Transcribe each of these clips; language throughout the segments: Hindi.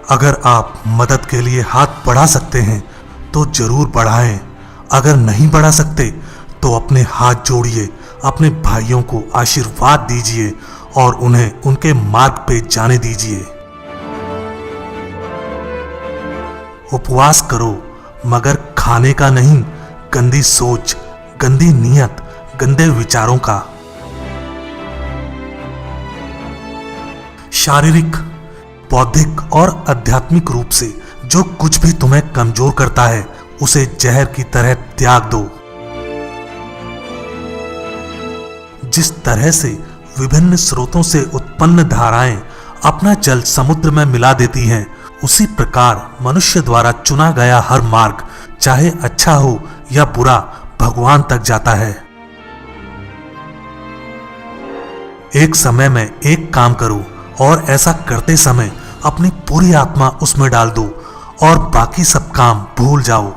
अगर आप मदद के लिए हाथ बढ़ा सकते हैं तो जरूर बढ़ाएं। अगर नहीं बढ़ा सकते तो अपने हाथ जोड़िए, अपने भाइयों को आशीर्वाद दीजिए और उन्हें उनके मार्ग पे जाने दीजिए। उपवास करो, मगर खाने का नहीं, गंदी सोच, गंदी नीयत, गंदे विचारों का। शारीरिक, बौद्धिक और आध्यात्मिक रूप से जो कुछ भी तुम्हें कमजोर करता है उसे जहर की तरह त्याग दो। जिस तरह से विभिन्न स्रोतों से उत्पन्न धाराएं अपना जल समुद्र में मिला देती हैं, उसी प्रकार मनुष्य द्वारा चुना गया हर मार्ग, चाहे अच्छा हो या बुरा, भगवान तक जाता है। एक समय में एक काम करो और ऐसा करते समय अपनी पूरी आत्मा उसमें डाल दो और बाकी सब काम भूल जाओ।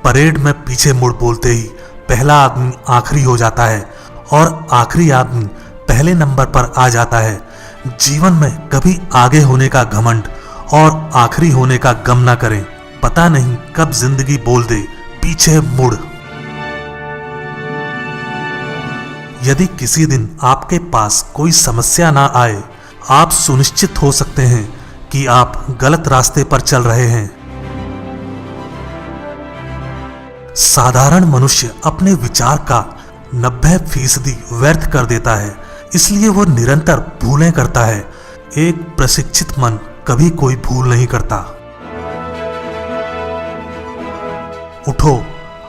परेड में पीछे मुड़ बोलते ही पहला आदमी आखिरी हो जाता है और आखिरी आदमी पहले नंबर पर आ जाता है। जीवन में कभी आगे होने का घमंड और आखिरी होने का गम ना करें। पता नहीं कब जिंदगी बोल दे पीछे मुड़। यदि किसी दिन आपके पास कोई समस्या ना आए, आप सुनिश्चित हो सकते हैं कि आप गलत रास्ते पर चल रहे हैं। साधारण मनुष्य अपने विचार का 90% व्यर्थ कर देता है, इसलिए वो निरंतर भूलें करता है। एक प्रशिक्षित मन कभी कोई भूल नहीं करता। उठो,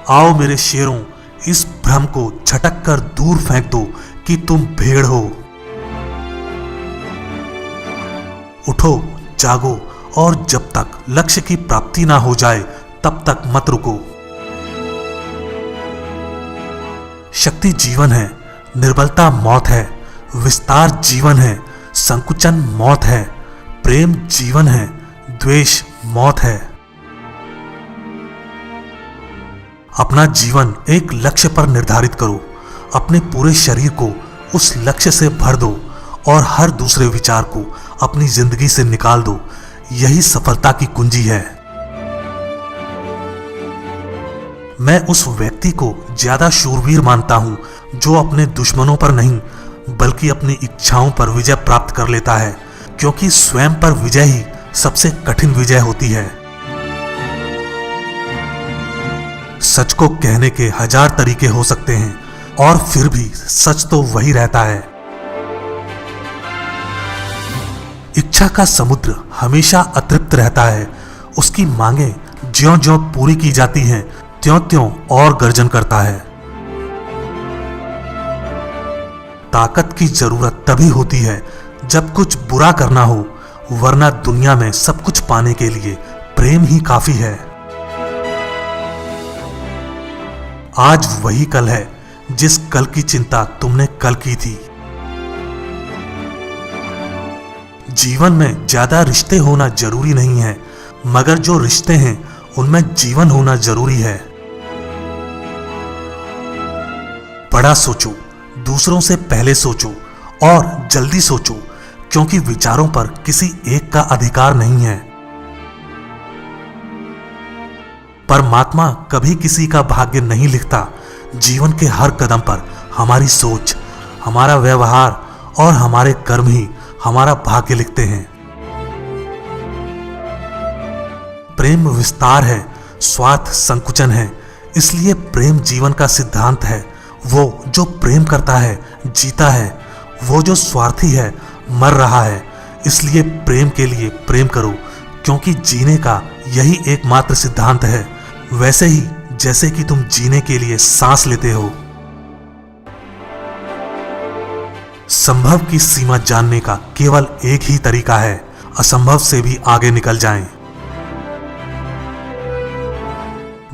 आओ मेरे शेरों, इस भ्रम को झटक कर दूर फेंक दो कि तुम भेड़ हो। उठो, जागो और जब तक लक्ष्य की प्राप्ति ना हो जाए तब तक मत रुको। शक्ति जीवन है, निर्बलता मौत है, विस्तार जीवन है, संकुचन मौत है, प्रेम जीवन है, द्वेष मौत है। अपना जीवन एक लक्ष्य पर निर्धारित करो, अपने पूरे शरीर को उस लक्ष्य से भर दो और हर दूसरे विचार को अपनी जिंदगी से निकाल दो। यही सफलता की कुंजी है। मैं उस व्यक्ति को ज्यादा शूरवीर मानता हूं जो अपने दुश्मनों पर नहीं बल्कि अपनी इच्छाओं पर विजय प्राप्त कर लेता है, क्योंकि स्वयं पर विजय ही सबसे कठिन विजय होती है। सच को कहने के 1000 तरीके हो सकते हैं और फिर भी सच तो वही रहता है। इच्छा का समुद्र हमेशा अतृप्त रहता है। उसकी मांगे ज्यों-ज्यों पूरी की जाती हैं, त्यों-त्यों और गर्जन करता है। ताकत की जरूरत तभी होती है जब कुछ बुरा करना हो, वरना दुनिया में सब कुछ पाने के लिए प्रेम ही काफी है। आज वही कल है जिस कल की चिंता तुमने कल की थी। जीवन में ज्यादा रिश्ते होना जरूरी नहीं है, मगर जो रिश्ते हैं उनमें जीवन होना जरूरी है। बड़ा सोचो, दूसरों से पहले सोचो और जल्दी सोचो, क्योंकि विचारों पर किसी एक का अधिकार नहीं है। परमात्मा कभी किसी का भाग्य नहीं लिखता। जीवन के हर कदम पर हमारी सोच, हमारा व्यवहार और हमारे कर्म ही हमारा भाग्य लिखते हैं। प्रेम विस्तार है, स्वार्थ संकुचन है, इसलिए प्रेम जीवन का सिद्धांत है। वो जो प्रेम करता है जीता है, वो जो स्वार्थी है मर रहा है। इसलिए प्रेम के लिए प्रेम करो, क्योंकि जीने का यही एकमात्र सिद्धांत है, वैसे ही जैसे कि तुम जीने के लिए सांस लेते हो। संभव की सीमा जानने का केवल एक ही तरीका है, असंभव से भी आगे निकल जाएं।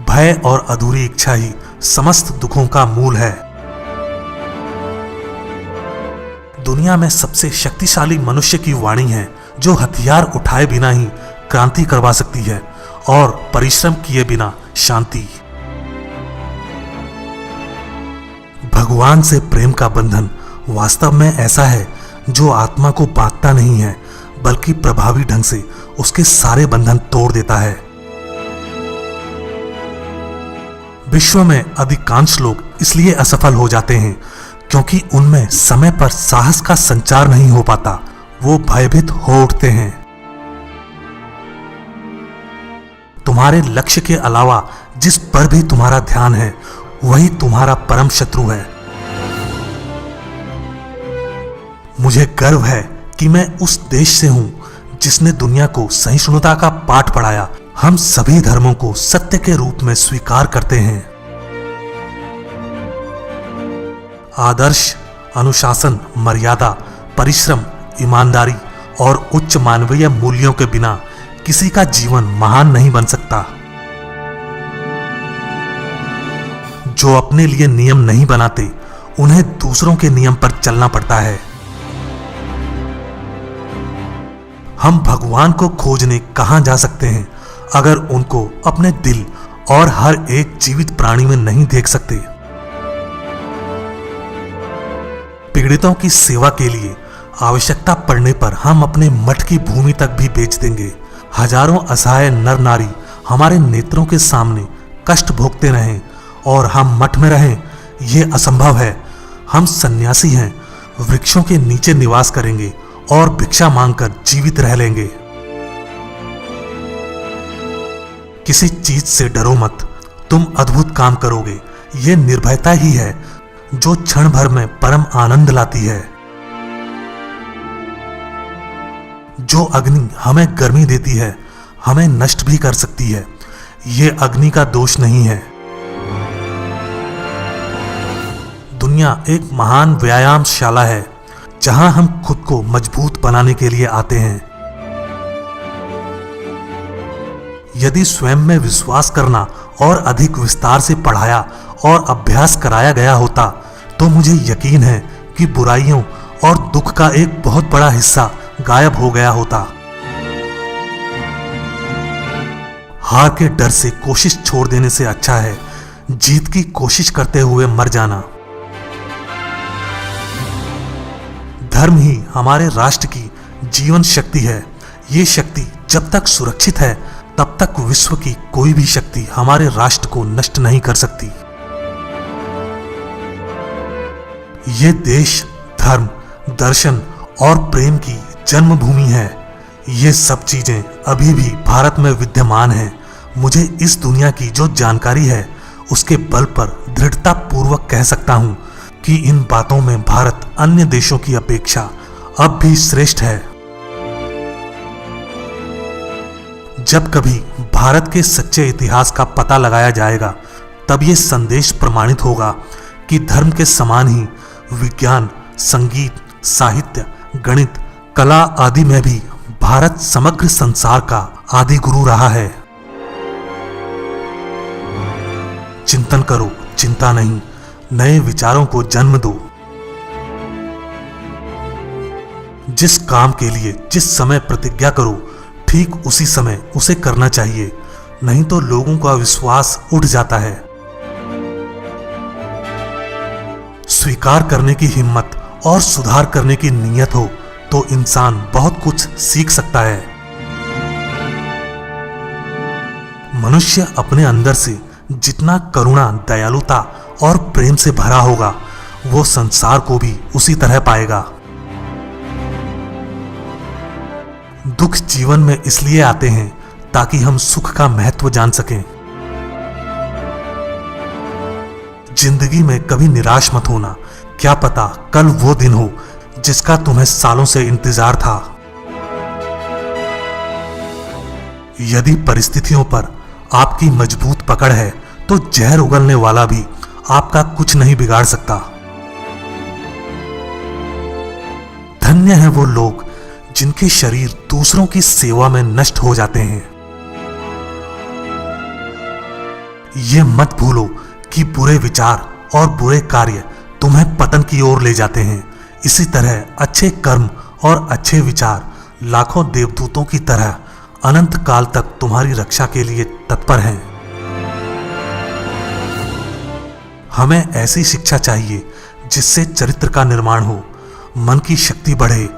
भय और अधूरी इच्छा ही समस्त दुखों का मूल है। दुनिया में सबसे शक्तिशाली मनुष्य की वाणी है, जो हथियार उठाए बिना ही क्रांति करवा सकती है और परिश्रम किए बिना शांति। भगवान से प्रेम का बंधन वास्तव में ऐसा है जो आत्मा को बांधता नहीं है बल्कि प्रभावी ढंग से उसके सारे बंधन तोड़ देता है। विश्व में अधिकांश लोग इसलिए असफल हो जाते हैं क्योंकि उनमें समय पर साहस का संचार नहीं हो पाता। वो भयभीत हो उठते हैं। तुम्हारे लक्ष्य के अलावा जिस पर भी तुम्हारा ध्यान है वही तुम्हारा परम शत्रु है। मुझे गर्व है कि मैं उस देश से हूं जिसने दुनिया को सहिष्णुता का पाठ पढ़ाया। हम सभी धर्मों को सत्य के रूप में स्वीकार करते हैं। आदर्श, अनुशासन, मर्यादा, परिश्रम, ईमानदारी और उच्च मानवीय मूल्यों के बिना किसी का जीवन महान नहीं बन सकता। जो अपने लिए नियम नहीं बनाते उन्हें दूसरों के नियम पर चलना पड़ता है। हम भगवान को खोजने कहां जा सकते हैं अगर उनको अपने दिल और हर एक जीवित प्राणी में नहीं देख सकते। पीड़ितों की सेवा के लिए आवश्यकता पड़ने पर हम अपने मठ की भूमि तक भी बेच देंगे। हजारों असहाय नर नारी हमारे नेत्रों के सामने कष्ट भोगते रहें और हम मठ में रहें, यह असंभव है। हम सन्यासी हैं, वृक्षों के नीचे निवास करेंगे और भिक्षा मांगकर जीवित रह लेंगे। किसी चीज से डरो मत, तुम अद्भुत काम करोगे। यह निर्भयता ही है जो क्षण भर में परम आनंद लाती है। जो अग्नि हमें गर्मी देती है हमें नष्ट भी कर सकती है। यह अग्नि का दोष नहीं है। दुनिया एक महान व्यायामशाला है जहां हम खुद को मजबूत बनाने के लिए आते हैं। यदि स्वयं में विश्वास करना और अधिक विस्तार से पढ़ाया और अभ्यास कराया गया होता तो मुझे यकीन है कि बुराइयों और दुख का एक बहुत बड़ा हिस्सा गायब हो गया होता। हार के डर से कोशिश छोड़ देने से अच्छा है जीत की कोशिश करते हुए मर जाना। धर्म ही हमारे राष्ट्र की जीवन शक्ति है। ये शक्ति जब तक सुरक्षित है तब तक विश्व की कोई भी शक्ति हमारे राष्ट्र को नष्ट नहीं कर सकती। ये देश धर्म, दर्शन और प्रेम की जन्मभूमि है। ये सब चीजें अभी भी भारत में विद्यमान हैं। मुझे इस दुनिया की जो जानकारी है उसके बल पर दृढ़ता पूर्वक कह सकता हूं कि इन बातों में भारत अन्य देशों की अपेक्षा अब भी श्रेष्ठ है। जब कभी भारत के सच्चे इतिहास का पता लगाया जाएगा तब ये संदेश प्रमाणित होगा कि धर्म के समान ही विज्ञान, संगीत, साहित्य, गणित, कला आदि में भी भारत समग्र संसार का आदि गुरु रहा है। चिंतन करो, चिंता नहीं, नए विचारों को जन्म दो। जिस काम के लिए जिस समय प्रतिज्ञा करो ठीक उसी समय उसे करना चाहिए, नहीं तो लोगों का विश्वास उठ जाता है। स्वीकार करने की हिम्मत और सुधार करने की नीयत हो तो इंसान बहुत कुछ सीख सकता है। मनुष्य अपने अंदर से जितना करुणा, दयालुता और प्रेम से भरा होगा वो संसार को भी उसी तरह पाएगा। दुख जीवन में इसलिए आते हैं ताकि हम सुख का महत्व जान सकें। जिंदगी में कभी निराश मत होना, क्या पता कल वो दिन हो जिसका तुम्हें सालों से इंतजार था। यदि परिस्थितियों पर आपकी मजबूत पकड़ है तो जहर उगलने वाला भी आपका कुछ नहीं बिगाड़ सकता। धन्य है वो लोग जिनके शरीर दूसरों की सेवा में नष्ट हो जाते हैं। ये मत भूलो कि बुरे विचार और बुरे कार्य तुम्हें पतन की ओर ले जाते हैं। इसी तरह अच्छे कर्म और अच्छे विचार लाखों देवदूतों की तरह अनंत काल तक तुम्हारी रक्षा के लिए तत्पर हैं। हमें ऐसी शिक्षा चाहिए जिससे चरित्र का निर्माण हो। मन की शक्ति बढ़े,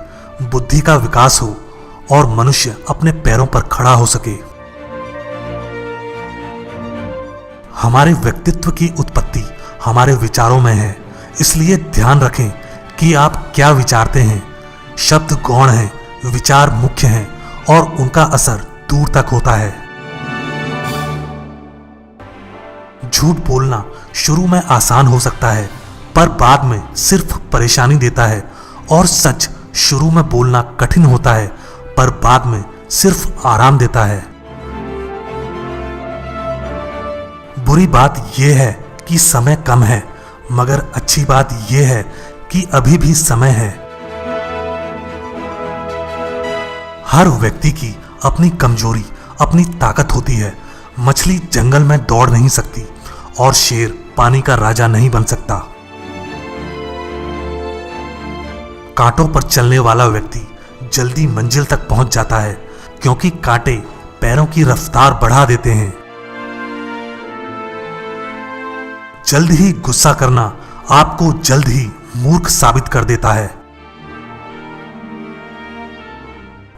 बुद्धि का विकास हो और मनुष्य अपने पैरों पर खड़ा हो सके। हमारे व्यक्तित्व की उत्पत्ति हमारे विचारों में है, इसलिए ध्यान रखें कि आप क्या विचारते हैं। शब्द गौण हैं, विचार मुख्य हैं और उनका असर दूर तक होता है। झूठ बोलना शुरू में आसान हो सकता है, पर बाद में सिर्फ परेशानी देता है, और सच शुरू में बोलना कठिन होता है, पर बाद में सिर्फ आराम देता है। बुरी बात यह है कि समय कम है, मगर अच्छी बात यह है कि अभी भी समय है। हर व्यक्ति की अपनी कमजोरी, अपनी ताकत होती है। मछली जंगल में दौड़ नहीं सकती और शेर पानी का राजा नहीं बन सकता। कांटों पर चलने वाला व्यक्ति जल्दी मंजिल तक पहुंच जाता है, क्योंकि कांटे पैरों की रफ्तार बढ़ा देते हैं। जल्द ही गुस्सा करना आपको जल्द ही मूर्ख साबित कर देता है।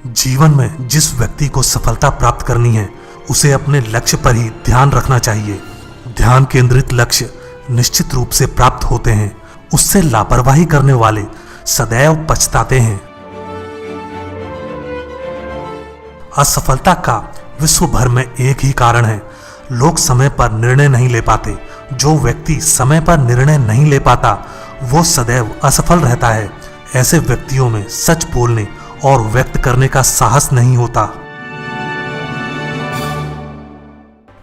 जीवन में जिस व्यक्ति को सफलता प्राप्त करनी है, उसे अपने लक्ष्य पर ही ध्यान रखना चाहिए। ध्यान केंद्रित लक्ष्य निश्चित रूप से प्राप्त होते हैं। उससे लापरवाही करने वाले सदैव पछताते हैं। असफलता का विश्व भर में एक ही कारण है, लोग समय पर निर्णय नहीं ले पाते। जो व्यक्ति समय पर निर्णय नहीं ले पाता, वो सदैव असफल रहता है। ऐसे व्यक्तियों में सच बोलने और व्यक्त करने का साहस नहीं होता।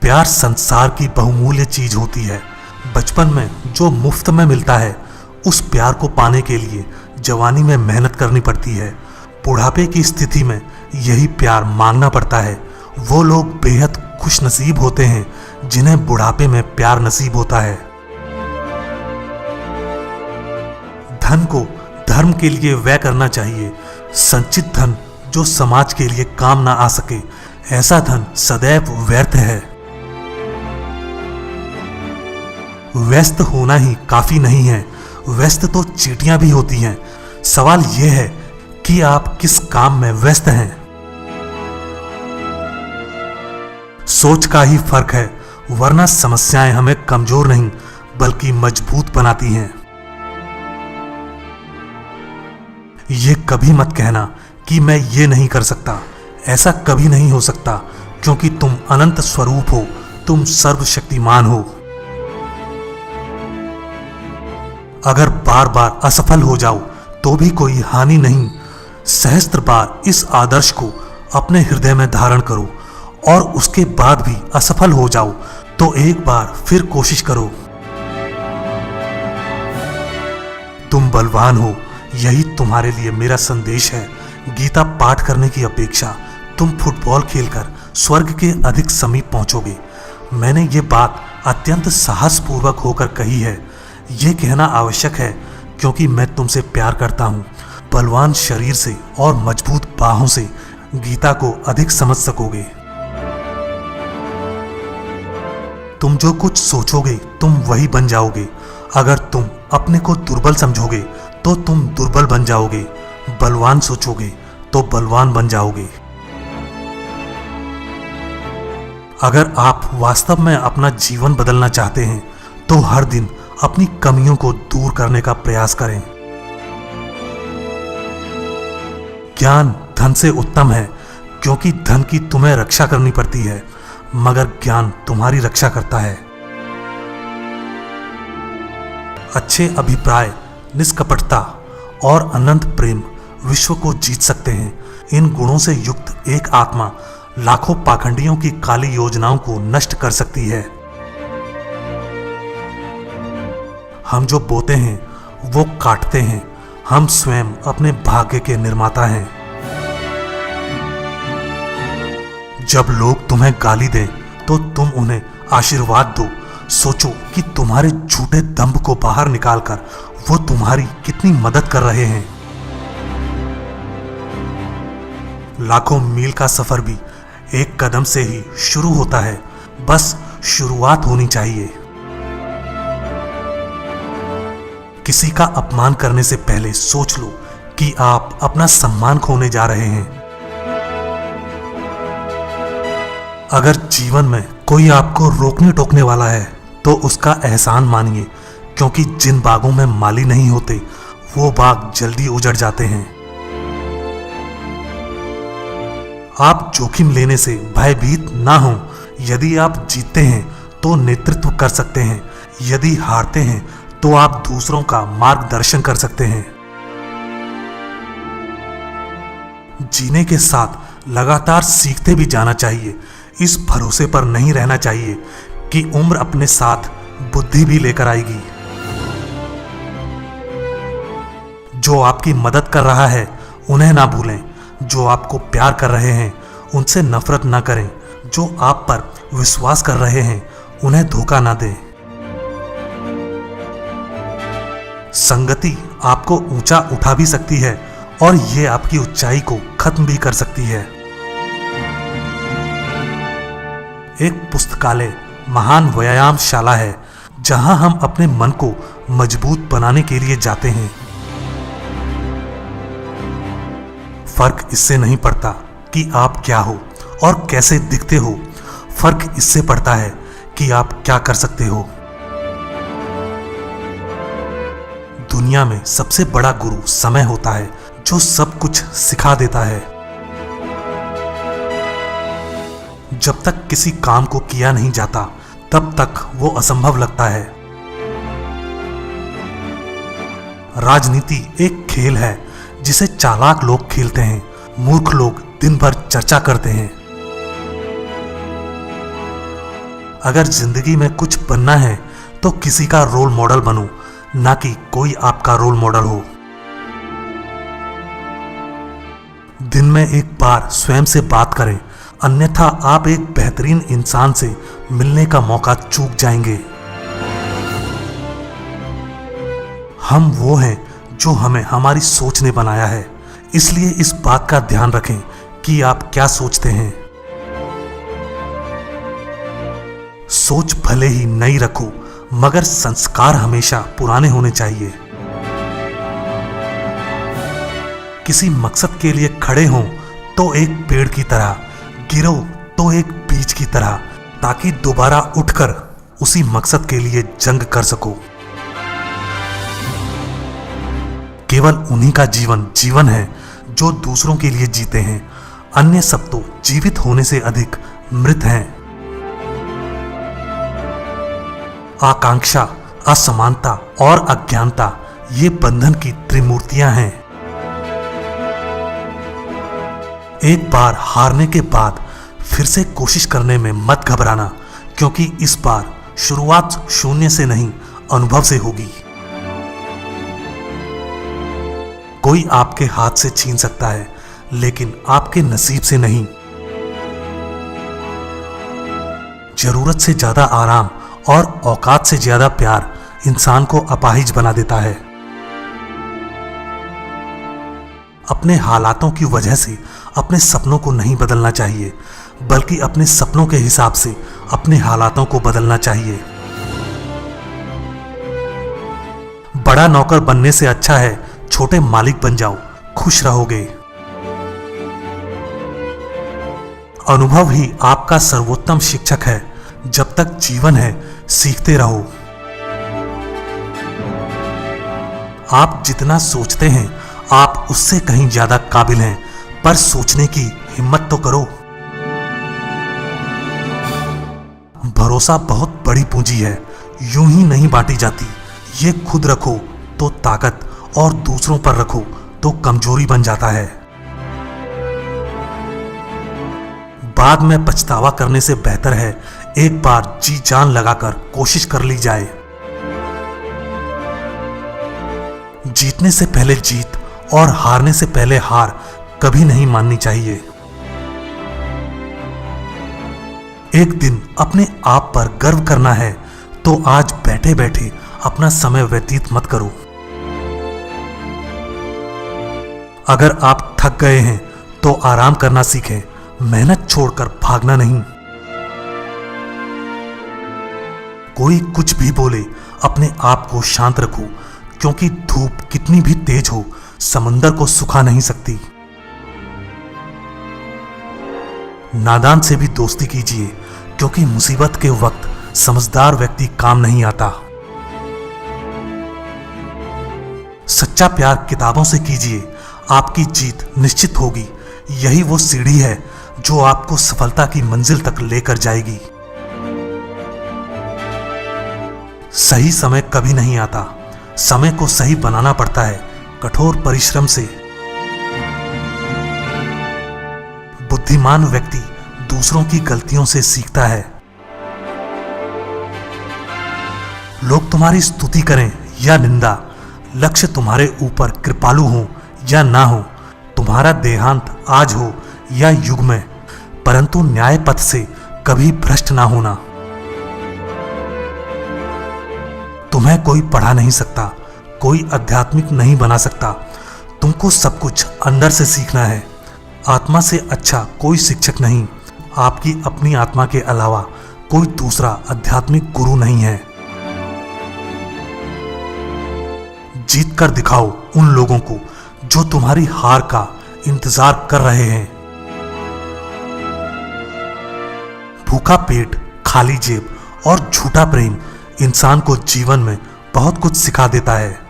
प्यार संसार की बहुमूल्य चीज होती है। बचपन में जो मुफ्त में मिलता है, उस प्यार को पाने के लिए जवानी में मेहनत करनी पड़ती है। बुढ़ापे की स्थिति में यही प्यार मांगना पड़ता है। वो लोग बेहद खुशनसीब होते हैं जिन्हें बुढ़ापे में प्यार नसीब होता है। धन को धर्म के लिए व्यय करना चाहिए। संचित धन जो समाज के लिए काम ना आ सके, ऐसा धन सदैव व्यर्थ है। व्यस्त होना ही काफी नहीं है, व्यस्त तो चींटियां भी होती हैं। सवाल यह है कि आप किस काम में व्यस्त हैं। सोच का ही फर्क है, वरना समस्याएं हमें कमजोर नहीं बल्कि मजबूत बनाती हैं। ये कभी मत कहना कि मैं ये नहीं कर सकता। ऐसा कभी नहीं हो सकता, क्योंकि तुम अनंत स्वरूप हो, तुम सर्वशक्तिमान हो। अगर बार बार असफल हो जाओ तो भी कोई हानि नहीं। सहस्त्र बार इस आदर्श को अपने हृदय में धारण करो, और उसके बाद भी असफल हो जाओ तो एक बार फिर कोशिश करो। तुम बलवान हो, यही तुम्हारे लिए मेरा संदेश है। गीता पाठ करने की अपेक्षा तुम फुटबॉल खेलकर स्वर्ग के अधिक समीप पहुंचोगे। मैंने ये बात अत्यंत साहसपूर्वक होकर कही है। ये कहना आवश्यक है क्योंकि मैं तुमसे प्यार करता हूँ। बलवान शरीर से और मजबूत बाहों से गीता को अधिक समझ सकोगे। तुम जो कुछ सोचोगे तुम वही बन जाओगे। अगर तुम अपने को दुर्बल समझोगे तो तुम दुर्बल बन जाओगे। बलवान सोचोगे तो बलवान बन जाओगे। अगर आप वास्तव में अपना जीवन बदलना चाहते हैं तो हर दिन अपनी कमियों को दूर करने का प्रयास करें। ज्ञान धन से उत्तम है, क्योंकि धन की तुम्हें रक्षा करनी पड़ती है, मगर ज्ञान तुम्हारी रक्षा करता है। अच्छे अभिप्राय, निष्कपटता और अनंत प्रेम विश्व को जीत सकते हैं। इन गुणों से युक्त एक आत्मा लाखों पाखंडियों की काली योजनाओं को नष्ट कर सकती है। हम जो बोते हैं वो काटते हैं। हम स्वयं अपने भाग्य के निर्माता हैं। जब लोग तुम्हें गाली दें तो तुम उन्हें आशीर्वाद दो। सोचो कि तुम्हारे झूठे दंभ को बाहर निकालकर वो तुम्हारी कितनी मदद कर रहे हैं। लाखों मील का सफर भी एक कदम से ही शुरू होता है। बस शुरुआत होनी चाहिए। किसी का अपमान करने से पहले सोच लो कि आप अपना सम्मान खोने जा रहे हैं। अगर जीवन में कोई आपको रोकने टोकने वाला है तो उसका एहसान मानिए, क्योंकि जिन बागों में माली नहीं होते वो बाग जल्दी उजड़ जाते हैं। आप जोखिम लेने से भयभीत ना हो। यदि आप जीतते हैं तो नेतृत्व कर सकते हैं, यदि हारते हैं तो आप दूसरों का मार्गदर्शन कर सकते हैं। जीने के साथ लगातार सीखते भी जाना चाहिए। इस भरोसे पर नहीं रहना चाहिए कि उम्र अपने साथ बुद्धि भी लेकर आएगी। जो आपकी मदद कर रहा है उन्हें ना भूलें। जो आपको प्यार कर रहे हैं उनसे नफरत ना करें। जो आप पर विश्वास कर रहे हैं उन्हें धोखा ना दें। संगति आपको ऊंचा उठा भी सकती है और ये आपकी ऊंचाई को खत्म भी कर सकती है। एक पुस्तकालय महान व्यायामशाला है जहां हम अपने मन को मजबूत बनाने के लिए जाते हैं। फर्क इससे नहीं पड़ता कि आप क्या हो और कैसे दिखते हो, फर्क इससे पड़ता है कि आप क्या कर सकते हो। दुनिया में सबसे बड़ा गुरु समय होता है, जो सब कुछ सिखा देता है। जब तक किसी काम को किया नहीं जाता तब तक वो असंभव लगता है। राजनीति एक खेल है जिसे चालाक लोग खेलते हैं, मूर्ख लोग दिन भर चर्चा करते हैं। अगर जिंदगी में कुछ बनना है तो किसी का रोल मॉडल बनो, ना कि कोई आपका रोल मॉडल हो। दिन में एक बार स्वयं से बात करें, अन्यथा आप एक बेहतरीन इंसान से मिलने का मौका चूक जाएंगे। हम वो हैं जो हमें हमारी सोच ने बनाया है, इसलिए इस बात का ध्यान रखें कि आप क्या सोचते हैं। सोच भले ही नई रखो, मगर संस्कार हमेशा पुराने होने चाहिए। किसी मकसद के लिए खड़े हों तो एक पेड़ की तरह, गिरो तो एक बीज की तरह, ताकि दोबारा उठकर उसी मकसद के लिए जंग कर सको। केवल उन्हीं का जीवन जीवन है जो दूसरों के लिए जीते हैं, अन्य सब तो जीवित होने से अधिक मृत हैं। आकांक्षा, असमानता और अज्ञानता ये बंधन की त्रिमूर्तियां हैं। एक बार हारने के बाद फिर से कोशिश करने में मत घबराना, क्योंकि इस बार शुरुआत शून्य से नहीं, अनुभव से होगी। कोई आपके हाथ से छीन सकता है, लेकिन आपके नसीब से नहीं। जरूरत से ज्यादा आराम और औकात से ज्यादा प्यार इंसान को अपाहिज बना देता है। अपने हालातों की वजह से अपने सपनों को नहीं बदलना चाहिए, बल्कि अपने सपनों के हिसाब से अपने हालातों को बदलना चाहिए। बड़ा नौकर बनने से अच्छा है छोटे मालिक बन जाओ, खुश रहोगे। अनुभव ही आपका सर्वोत्तम शिक्षक है। जब तक जीवन है सीखते रहो। आप जितना सोचते हैं आप उससे कहीं ज्यादा काबिल हैं, पर सोचने की हिम्मत तो करो। भरोसा बहुत बड़ी पूंजी है, यूं ही नहीं बांटी जाती। ये खुद रखो तो ताकत और दूसरों पर रखो तो कमजोरी बन जाता है। बाद में पछतावा करने से बेहतर है एक बार जी जान लगाकर कोशिश कर ली जाए। जीतने से पहले जीत और हारने से पहले हार कभी नहीं माननी चाहिए। एक दिन अपने आप पर गर्व करना है तो आज बैठे बैठे अपना समय व्यतीत मत करो। अगर आप थक गए हैं तो आराम करना सीखें, मेहनत छोड़कर भागना नहीं। कोई कुछ भी बोले अपने आप को शांत रखो, क्योंकि धूप कितनी भी तेज हो समंदर को सुखा नहीं सकती। नादान से भी दोस्ती कीजिए, क्योंकि मुसीबत के वक्त समझदार व्यक्ति काम नहीं आता। सच्चा प्यार किताबों से कीजिए, आपकी जीत निश्चित होगी। यही वो सीढ़ी है जो आपको सफलता की मंजिल तक लेकर जाएगी। सही समय कभी नहीं आता, समय को सही बनाना पड़ता है कठोर परिश्रम से। बुद्धिमान व्यक्ति दूसरों की गलतियों से सीखता है। लोग तुम्हारी स्तुति करें या निंदा, लक्ष्य तुम्हारे ऊपर कृपालु हो या ना हो, तुम्हारा देहांत आज हो या युग में, परंतु न्याय पथ से कभी भ्रष्ट ना होना। तुम्हें कोई पढ़ा नहीं सकता, कोई आध्यात्मिक नहीं बना सकता। तुमको सब कुछ अंदर से सीखना है। आत्मा से अच्छा कोई शिक्षक नहीं। आपकी अपनी आत्मा के अलावा कोई दूसरा आध्यात्मिक गुरु नहीं है। जीत कर दिखाओ उन लोगों को जो तुम्हारी हार का इंतजार कर रहे हैं। भूखा पेट, खाली जेब और झूठा प्रेम इंसान को जीवन में बहुत कुछ सिखा देता है।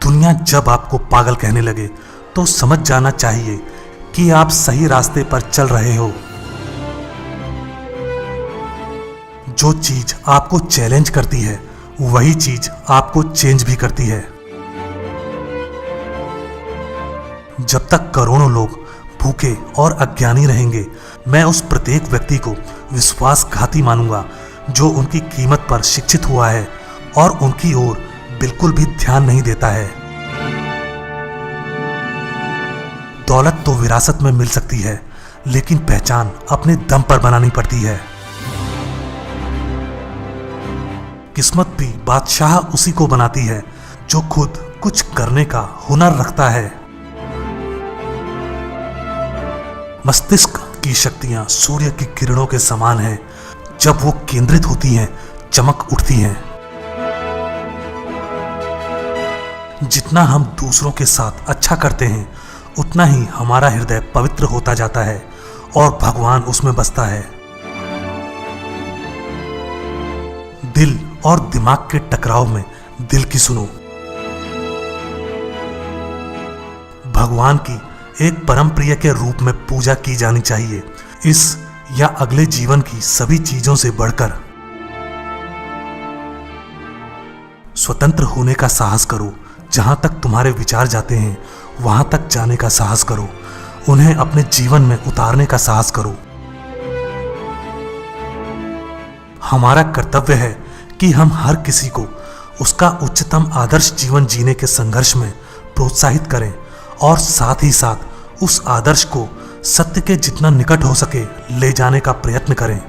दुनिया जब आपको पागल कहने लगे तो समझ जाना चाहिए कि आप सही रास्ते पर चल रहे हो। जो चीज आपको चैलेंज करती है वही चीज आपको चेंज भी करती है। जब तक करोड़ों लोग भूखे और अज्ञानी रहेंगे, मैं उस प्रत्येक व्यक्ति को विश्वासघाती मानूंगा जो उनकी कीमत पर शिक्षित हुआ है और उनकी ओर बिल्कुल भी ध्यान नहीं देता है। दौलत तो विरासत में मिल सकती है, लेकिन पहचान अपने दम पर बनानी पड़ती है। किस्मत भी बादशाह उसी को बनाती है जो खुद कुछ करने का हुनर रखता है। मस्तिष्क की शक्तियां सूर्य की किरणों के समान हैं। जब वो केंद्रित होती हैं, चमक उठती हैं। जितना हम दूसरों के साथ अच्छा करते हैं, उतना ही हमारा हृदय पवित्र होता जाता है और भगवान उसमें बसता है। दिल और दिमाग के टकराव में दिल की सुनो। भगवान की एक परम प्रिय के रूप में पूजा की जानी चाहिए, इस या अगले जीवन की सभी चीजों से बढ़कर। स्वतंत्र होने का साहस करो। जहां तक तुम्हारे विचार जाते हैं वहां तक जाने का साहस करो। उन्हें अपने जीवन में उतारने का साहस करो। हमारा कर्तव्य है कि हम हर किसी को उसका उच्चतम आदर्श जीवन जीने के संघर्ष में प्रोत्साहित करें और साथ ही साथ उस आदर्श को सत्य के जितना निकट हो सके ले जाने का प्रयत्न करें।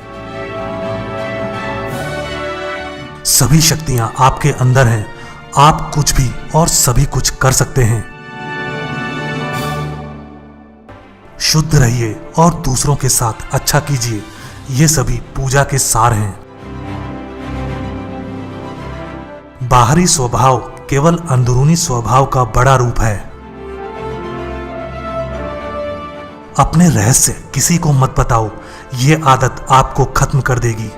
सभी शक्तियां आपके अंदर हैं। आप कुछ भी और सभी कुछ कर सकते हैं। शुद्ध रहिए और दूसरों के साथ अच्छा कीजिए। ये सभी पूजा के सार हैं। बाहरी स्वभाव केवल अंदरूनी स्वभाव का बड़ा रूप है। अपने रहस्य किसी को मत बताओ, ये आदत आपको खत्म कर देगी।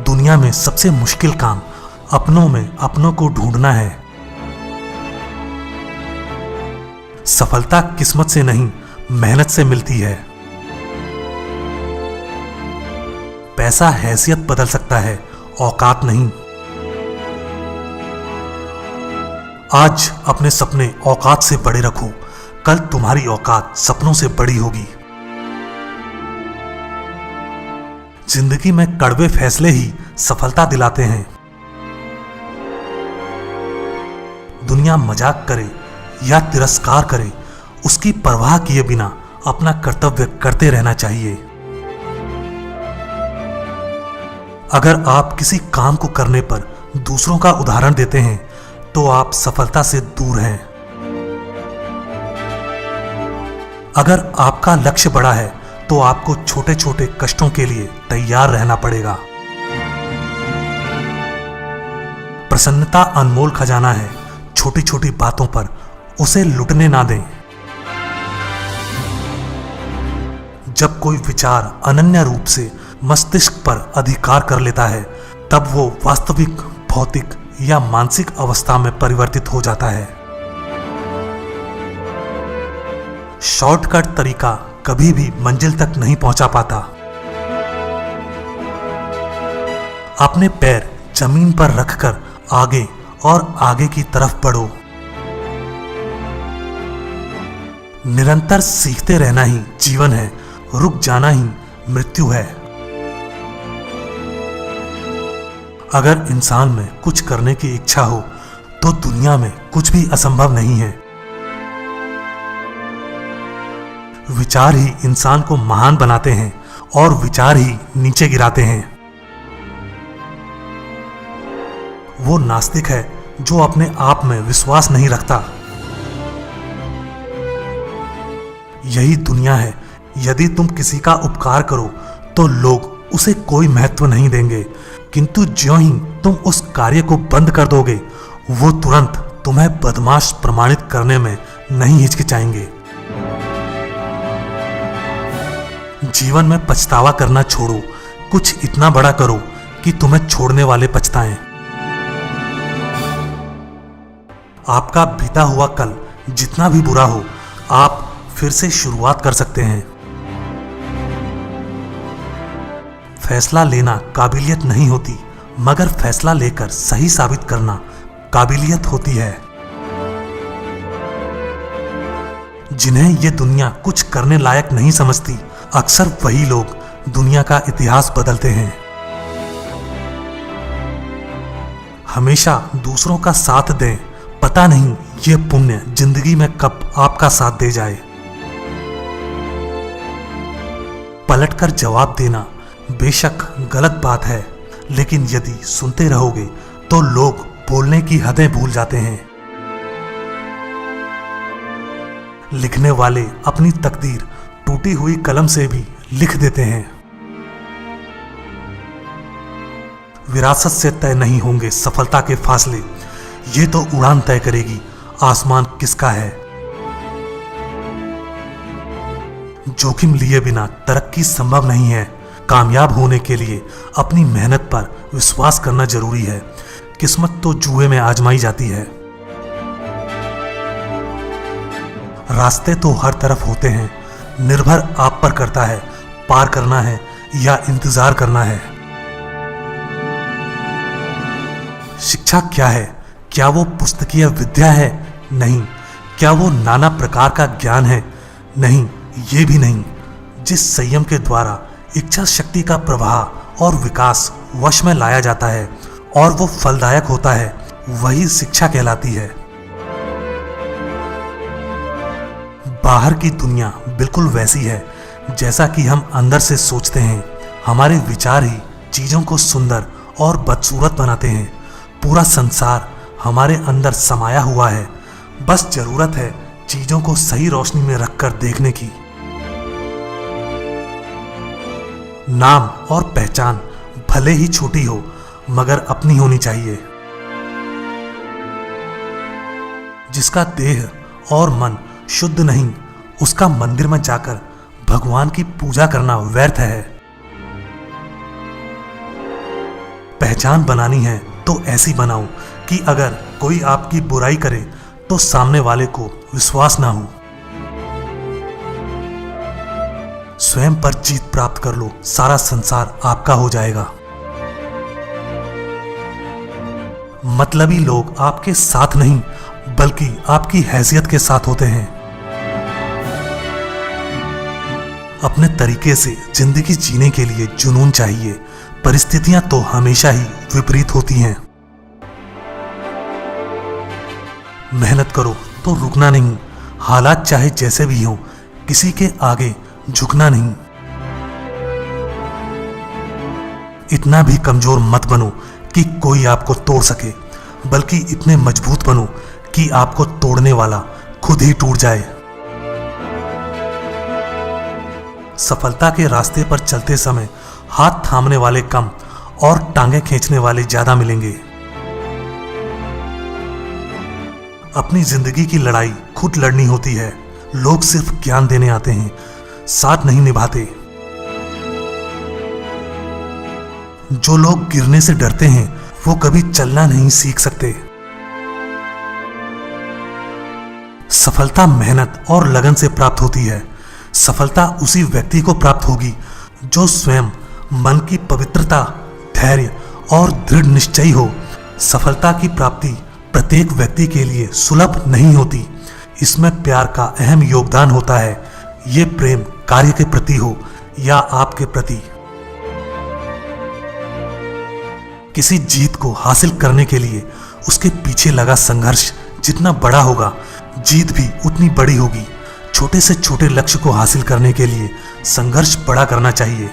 दुनिया में सबसे मुश्किल काम अपनों में अपनों को ढूंढना है। सफलता किस्मत से नहीं, मेहनत से मिलती है। पैसा हैसियत बदल सकता है, औकात नहीं। आज अपने सपने औकात से बड़े रखो, कल तुम्हारी औकात सपनों से बड़ी होगी। जिंदगी में कड़वे फैसले ही सफलता दिलाते हैं। दुनिया मजाक करे या तिरस्कार करे, उसकी परवाह किए बिना अपना कर्तव्य करते रहना चाहिए। अगर आप किसी काम को करने पर दूसरों का उदाहरण देते हैं तो आप सफलता से दूर हैं। अगर आपका लक्ष्य बड़ा है तो आपको छोटे छोटे कष्टों के लिए तैयार रहना पड़ेगा। प्रसन्नता अनमोल खजाना है, छोटी छोटी बातों पर उसे लुटने ना दें। जब कोई विचार अनन्य रूप से मस्तिष्क पर अधिकार कर लेता है, तब वो वास्तविक भौतिक या मानसिक अवस्था में परिवर्तित हो जाता है। शॉर्टकट तरीका कभी भी मंजिल तक नहीं पहुंचा पाता। अपने पैर जमीन पर रखकर आगे और आगे की तरफ बढ़ो। निरंतर सीखते रहना ही जीवन है, रुक जाना ही मृत्यु है। अगर इंसान में कुछ करने की इच्छा हो तो दुनिया में कुछ भी असंभव नहीं है। विचार ही इंसान को महान बनाते हैं और विचार ही नीचे गिराते हैं। वो नास्तिक है जो अपने आप में विश्वास नहीं रखता। यही दुनिया है। यदि तुम किसी का उपकार करो तो लोग उसे कोई महत्व नहीं देंगे, किंतु ज्यों ही तुम उस कार्य को बंद कर दोगे, वो तुरंत तुम्हें बदमाश प्रमाणित करने में नहीं हिचकिचाएंगे। जीवन में पछतावा करना छोड़ो, कुछ इतना बड़ा करो कि तुम्हें छोड़ने वाले पछताएं। आपका बीता हुआ कल जितना भी बुरा हो, आप फिर से शुरुआत कर सकते हैं। फैसला लेना काबिलियत नहीं होती, मगर फैसला लेकर सही साबित करना काबिलियत होती है। जिन्हें ये दुनिया कुछ करने लायक नहीं समझती, अक्सर वही लोग दुनिया का इतिहास बदलते हैं। हमेशा दूसरों का साथ दें, पता नहीं ये पुण्य जिंदगी में कब आपका साथ दे जाए। पलटकर जवाब देना बेशक गलत बात है, लेकिन यदि सुनते रहोगे तो लोग बोलने की हदें भूल जाते हैं। लिखने वाले अपनी तकदीर टूटी हुई कलम से भी लिख देते हैं। विरासत से तय नहीं होंगे सफलता के फासले, ये तो उड़ान तय करेगी आसमान किसका है। जोखिम लिए बिना तरक्की संभव नहीं है। कामयाब होने के लिए अपनी मेहनत पर विश्वास करना जरूरी है। किस्मत तो जुए में आजमाई जाती है। रास्ते तो हर तरफ होते हैं, निर्भर आप पर करता है पार करना है या इंतजार करना है। शिक्षा क्या है? क्या वो पुस्तकीय विद्या है? नहीं। क्या वो नाना प्रकार का ज्ञान है? नहीं, ये भी नहीं। जिस संयम के द्वारा इच्छा शक्ति का प्रवाह और विकास वश में लाया जाता है और वो फलदायक होता है, वही शिक्षा कहलाती है। बाहर की दुनिया बिल्कुल वैसी है जैसा कि हम अंदर से सोचते हैं। हमारे विचार ही चीजों को सुंदर और बदसूरत बनाते हैं। पूरा संसार हमारे अंदर समाया हुआ है, बस जरूरत है चीजों को सही रोशनी में रखकर देखने की। नाम और पहचान भले ही छोटी हो, मगर अपनी होनी चाहिए। जिसका देह और मन शुद्ध नहीं, उसका मंदिर में जाकर भगवान की पूजा करना व्यर्थ है। पहचान बनानी है तो ऐसी बनाओ कि अगर कोई आपकी बुराई करे तो सामने वाले को विश्वास ना हो। स्वयं पर जीत प्राप्त कर लो, सारा संसार आपका हो जाएगा। मतलबी लोग आपके साथ नहीं, बल्कि आपकी हैसियत के साथ होते हैं। अपने तरीके से जिंदगी जीने के लिए जुनून चाहिए। परिस्थितियां तो हमेशा ही विपरीत होती हैं। मेहनत करो तो रुकना नहीं। हालात चाहे जैसे भी हों, किसी के आगे झुकना नहीं। इतना भी कमजोर मत बनो कि कोई आपको तोड़ सके, बल्कि इतने मजबूत बनो कि आपको तोड़ने वाला खुद ही टूट जाए। सफलता के रास्ते पर चलते समय हाथ थामने वाले कम और टांगे खींचने वाले ज्यादा मिलेंगे। अपनी जिंदगी की लड़ाई खुद लड़नी होती है। लोग सिर्फ ज्ञान देने आते हैं, साथ नहीं निभाते। जो लोग गिरने से डरते हैं वो कभी चलना नहीं सीख सकते। सफलता मेहनत और लगन से प्राप्त होती है। सफलता उसी व्यक्ति को प्राप्त होगी जो स्वयं मन की पवित्रता, धैर्य और दृढ़ निश्चयी हो। सफलता की प्राप्ति प्रत्येक व्यक्ति के लिए सुलभ नहीं होती। इसमें प्यार का अहम योगदान होता है। ये प्रेम कार्य के प्रति हो या आपके प्रति। किसी जीत को हासिल करने के लिए उसके पीछे लगा संघर्ष जितना बड़ा होगा, जीत भी उतनी बड़ी होगी। छोटे से छोटे लक्ष्य को हासिल करने के लिए संघर्ष बड़ा करना चाहिए।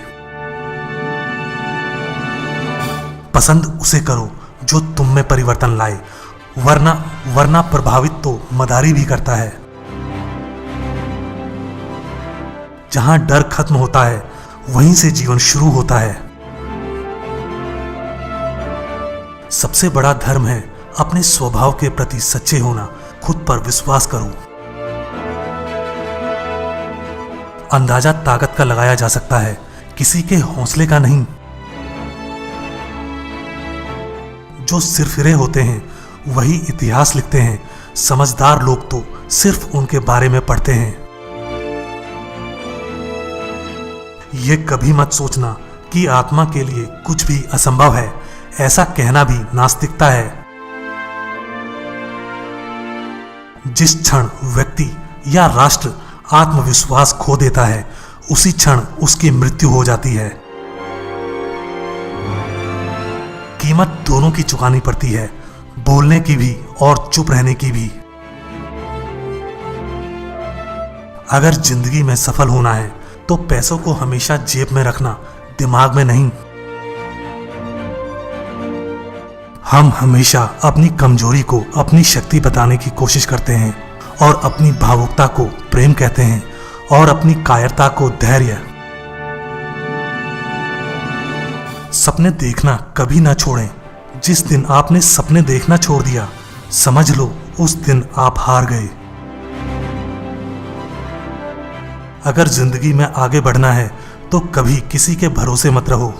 पसंद उसे करो जो तुम में परिवर्तन लाए, वरना प्रभावित तो मदारी भी करता है। जहां डर खत्म होता है वहीं से जीवन शुरू होता है। सबसे बड़ा धर्म है अपने स्वभाव के प्रति सच्चे होना। खुद पर विश्वास करो। अंदाजा ताकत का लगाया जा सकता है, किसी के हौसले का नहीं। जो सिरफिरे होते हैं वही इतिहास लिखते हैं। समझदार लोग तो सिर्फ उनके बारे में पढ़ते हैं। ये कभी मत सोचना कि आत्मा के लिए कुछ भी असंभव है। ऐसा कहना भी नास्तिकता है। जिस क्षण व्यक्ति या राष्ट्र आत्मविश्वास खो देता है उसी क्षण उसकी मृत्यु हो जाती है। कीमत दोनों की चुकानी पड़ती है, बोलने की भी और चुप रहने की भी। अगर जिंदगी में सफल होना है तो पैसों को हमेशा जेब में रखना, दिमाग में नहीं। हम हमेशा अपनी कमजोरी को अपनी शक्ति बताने की कोशिश करते हैं और अपनी भावुकता को प्रेम कहते हैं और अपनी कायरता को धैर्य। सपने देखना कभी ना छोड़ें। जिस दिन आपने सपने देखना छोड़ दिया, समझ लो उस दिन आप हार गए। अगर जिंदगी में आगे बढ़ना है तो कभी किसी के भरोसे मत रहो।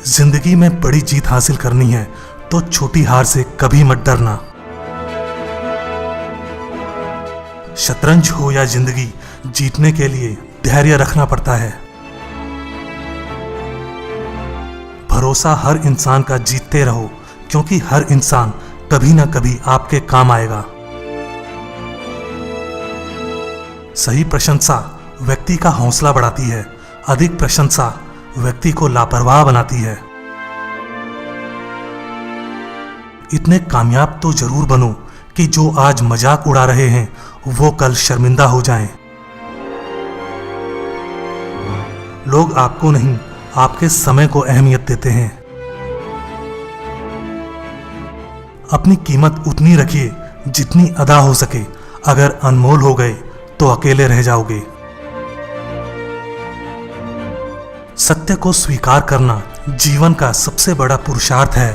जिंदगी में बड़ी जीत हासिल करनी है तो छोटी हार से कभी मत डरना। शतरंज हो या जिंदगी, जीतने के लिए धैर्य रखना पड़ता है। भरोसा हर इंसान का जीतते रहो, क्योंकि हर इंसान कभी ना कभी आपके काम आएगा। सही प्रशंसा व्यक्ति का हौसला बढ़ाती है, अधिक प्रशंसा व्यक्ति को लापरवाह बनाती है। इतने कामयाब तो जरूर बनो कि जो आज मजाक उड़ा रहे हैं वो कल शर्मिंदा हो जाएं। लोग आपको नहीं, आपके समय को अहमियत देते हैं। अपनी कीमत उतनी रखिए जितनी अदा हो सके। अगर अनमोल हो गए तो अकेले रह जाओगे। सत्य को स्वीकार करना जीवन का सबसे बड़ा पुरुषार्थ है।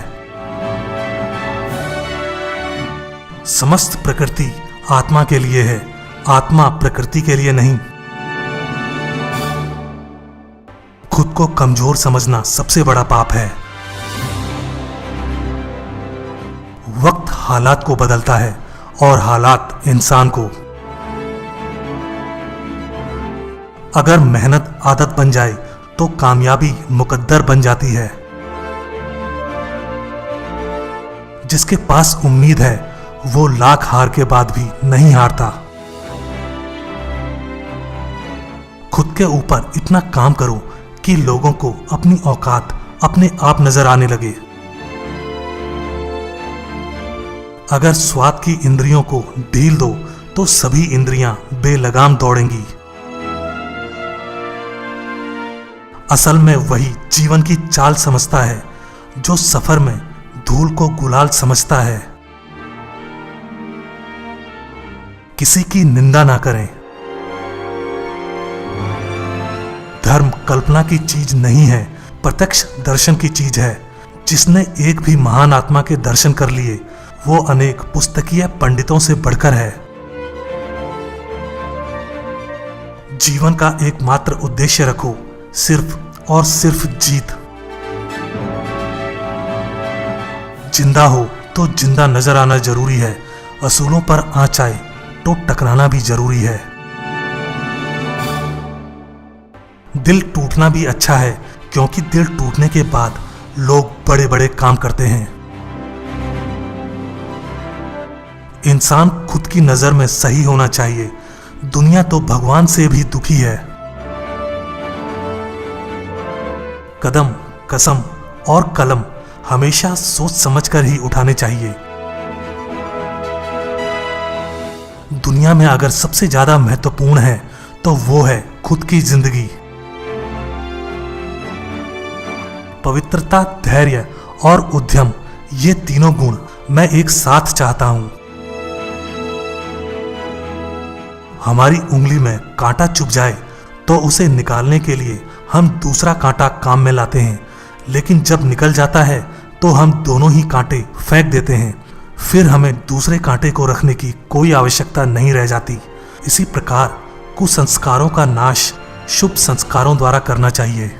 समस्त प्रकृति आत्मा के लिए है, आत्मा प्रकृति के लिए नहीं। खुद को कमजोर समझना सबसे बड़ा पाप है। वक्त हालात को बदलता है और हालात इंसान को। अगर मेहनत आदत बन जाए तो कामयाबी मुकद्दर बन जाती है। जिसके पास उम्मीद है वो लाख हार के बाद भी नहीं हारता। खुद के ऊपर इतना काम करो कि लोगों को अपनी औकात अपने आप नजर आने लगे। अगर स्वाद की इंद्रियों को ढील दो तो सभी इंद्रियां बेलगाम दौड़ेंगी। असल में वही जीवन की चाल समझता है जो सफर में धूल को गुलाल समझता है। किसी की निंदा ना करें। धर्म कल्पना की चीज नहीं है, प्रत्यक्ष दर्शन की चीज है। जिसने एक भी महान आत्मा के दर्शन कर लिए वो अनेक पुस्तकीय पंडितों से बढ़कर है। जीवन का एकमात्र उद्देश्य रखो, सिर्फ और सिर्फ जीत। जिंदा हो तो जिंदा नजर आना जरूरी है, असूलों पर आँच आए तो टकराना भी जरूरी है। दिल टूटना भी अच्छा है, क्योंकि दिल टूटने के बाद लोग बड़े बड़े काम करते हैं। इंसान खुद की नजर में सही होना चाहिए, दुनिया तो भगवान से भी दुखी है। कदम, कसम और कलम हमेशा सोच समझकर ही उठाने चाहिए। दुनिया में अगर सबसे ज्यादा महत्वपूर्ण है तो वो है खुद की जिंदगी। पवित्रता, धैर्य और उद्यम, ये तीनों गुण मैं एक साथ चाहता हूं। हमारी उंगली में कांटा चुभ जाए तो उसे निकालने के लिए हम दूसरा कांटा काम में लाते हैं, लेकिन जब निकल जाता है तो हम दोनों ही कांटे फेंक देते हैं। फिर हमें दूसरे कांटे को रखने की कोई आवश्यकता नहीं रह जाती। इसी प्रकार कुसंस्कारों का नाश शुभ संस्कारों द्वारा करना चाहिए।